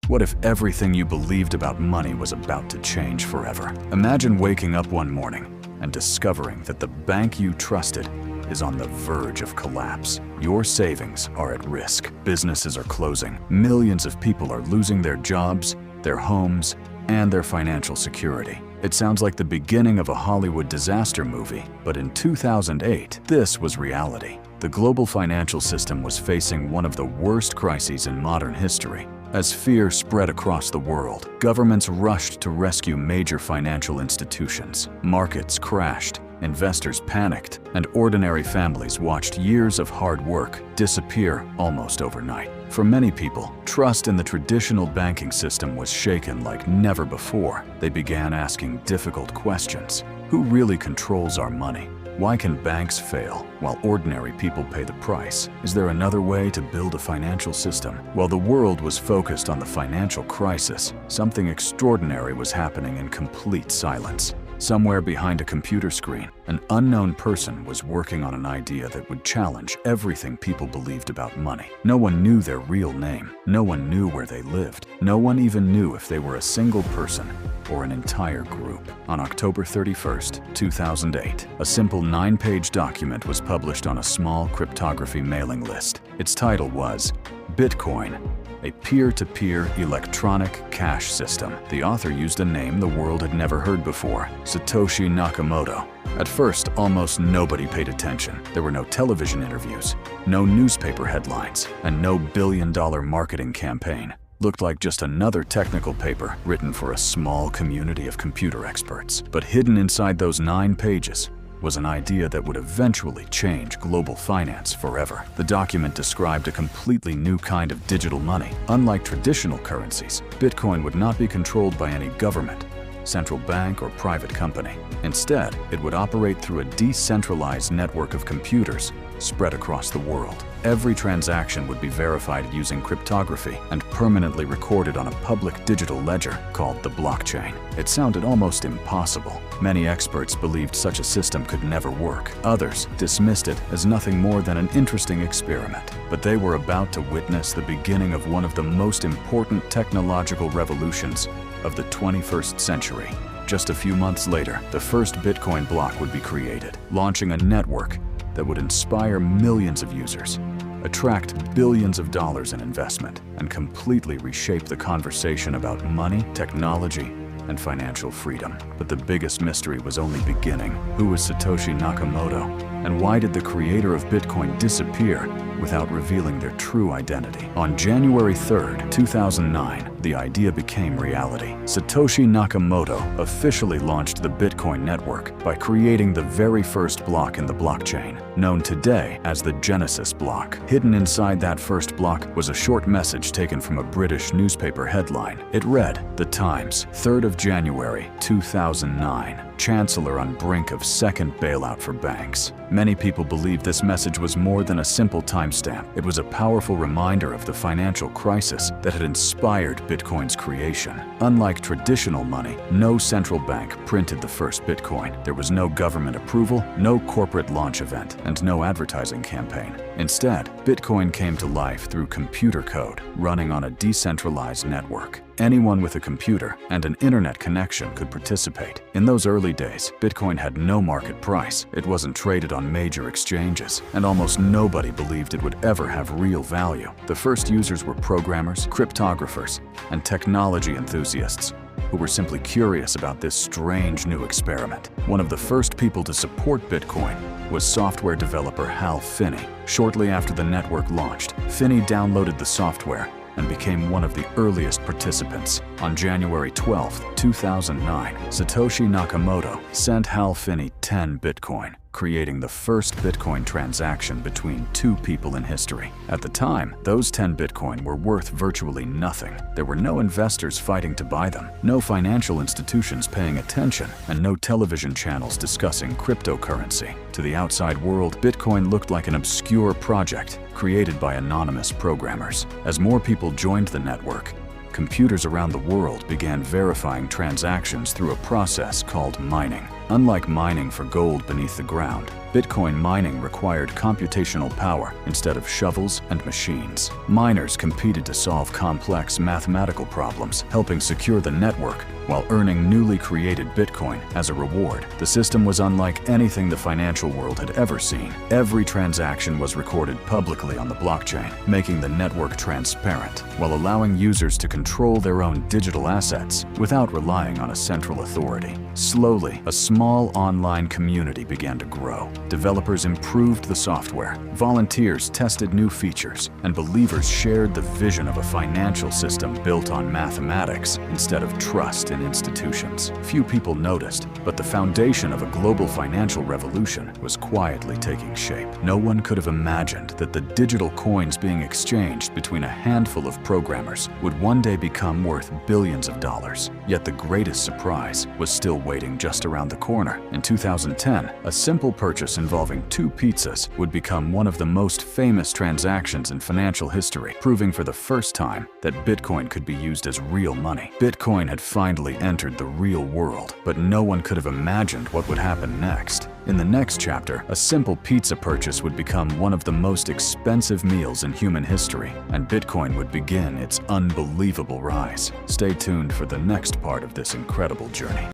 What if everything you believed about money was about to change forever? Imagine waking up one morning and discovering that the bank you trusted is on the verge of collapse. Your savings are at risk. Businesses are closing. Millions of people are losing their jobs, their homes, and their financial security. It sounds like the beginning of a Hollywood disaster movie, but in 2008, this was reality. The global financial system was facing one of the worst crises in modern history. As fear spread across the world, governments rushed to rescue major financial institutions. Markets crashed, investors panicked, and ordinary families watched years of hard work disappear almost overnight. For many people, trust in the traditional banking system was shaken like never before. They began asking difficult questions. Who really controls our money? Why can banks fail while ordinary people pay the price? Is there another way to build a financial system? While the world was focused on the financial crisis, something extraordinary was happening in complete silence. Somewhere behind a computer screen, an unknown person was working on an idea that would challenge everything people believed about money. No one knew their real name. No one knew where they lived. No one even knew if they were a single person or an entire group. On October 31st, 2008, a simple 9-page document was published on a small cryptography mailing list. Its title was Bitcoin, a peer-to-peer electronic cash system. The author used a name the world had never heard before, Satoshi Nakamoto. At first, almost nobody paid attention. There were no television interviews, no newspaper headlines, and no billion-dollar marketing campaign. Looked like just another technical paper written for a small community of computer experts. But hidden inside those 9 pages was an idea that would eventually change global finance forever. The document described a completely new kind of digital money. Unlike traditional currencies, Bitcoin would not be controlled by any government, central bank, or private company. Instead, it would operate through a decentralized network of computers spread across the world. Every transaction would be verified using cryptography and permanently recorded on a public digital ledger called the blockchain. It sounded almost impossible. Many experts believed such a system could never work. Others dismissed it as nothing more than an interesting experiment. But they were about to witness the beginning of one of the most important technological revolutions of the 21st century. Just a few months later, the first Bitcoin block would be created, launching a network that would inspire millions of users, attract billions of dollars in investment, and completely reshape the conversation about money, technology, and financial freedom. But the biggest mystery was only beginning. Who was Satoshi Nakamoto? And why did the creator of Bitcoin disappear without revealing their true identity? On January 3rd, 2009, the idea became reality. Satoshi Nakamoto officially launched the Bitcoin network by creating the very first block in the blockchain, known today as the Genesis block. Hidden inside that first block was a short message taken from a British newspaper headline. It read, "The Times, 3rd of January, 2009. Chancellor on brink of second bailout for banks." Many people believe this message was more than a simple timestamp. It was a powerful reminder of the financial crisis that had inspired Bitcoin's creation. Unlike traditional money, no central bank printed the first Bitcoin. There was no government approval, no corporate launch event, and no advertising campaign. Instead, Bitcoin came to life through computer code running on a decentralized network. Anyone with a computer and an internet connection could participate. In those early days, Bitcoin had no market price. It wasn't traded on major exchanges, and almost nobody believed it would ever have real value. The first users were programmers, cryptographers, and technology enthusiasts who were simply curious about this strange new experiment. One of the first people to support Bitcoin was software developer Hal Finney. Shortly after the network launched, Finney downloaded the software and became one of the earliest participants. On January 12, 2009, Satoshi Nakamoto sent Hal Finney 10 Bitcoin, creating the first Bitcoin transaction between two people in history. At the time, those 10 Bitcoin were worth virtually nothing. There were no investors fighting to buy them, no financial institutions paying attention, and no television channels discussing cryptocurrency. To the outside world, Bitcoin looked like an obscure project created by anonymous programmers. As more people joined the network, computers around the world began verifying transactions through a process called mining. Unlike mining for gold beneath the ground, Bitcoin mining required computational power instead of shovels and machines. Miners competed to solve complex mathematical problems, helping secure the network while earning newly created Bitcoin as a reward. The system was unlike anything the financial world had ever seen. Every transaction was recorded publicly on the blockchain, making the network transparent, while allowing users to control their own digital assets without relying on a central authority. Slowly, a small online community began to grow. Developers improved the software, volunteers tested new features, and believers shared the vision of a financial system built on mathematics instead of trust in institutions. Few people noticed, but the foundation of a global financial revolution was quietly taking shape. No one could have imagined that the digital coins being exchanged between a handful of programmers would one day become worth billions of dollars. Yet the greatest surprise was still waiting just around the corner. In 2010, a simple purchase involving 2 pizzas would become one of the most famous transactions in financial history, proving for the first time that Bitcoin could be used as real money. Bitcoin had finally entered the real world, but no one could have imagined what would happen next. In the next chapter, a simple pizza purchase would become one of the most expensive meals in human history, and Bitcoin would begin its unbelievable rise. Stay tuned for the next part of this incredible journey.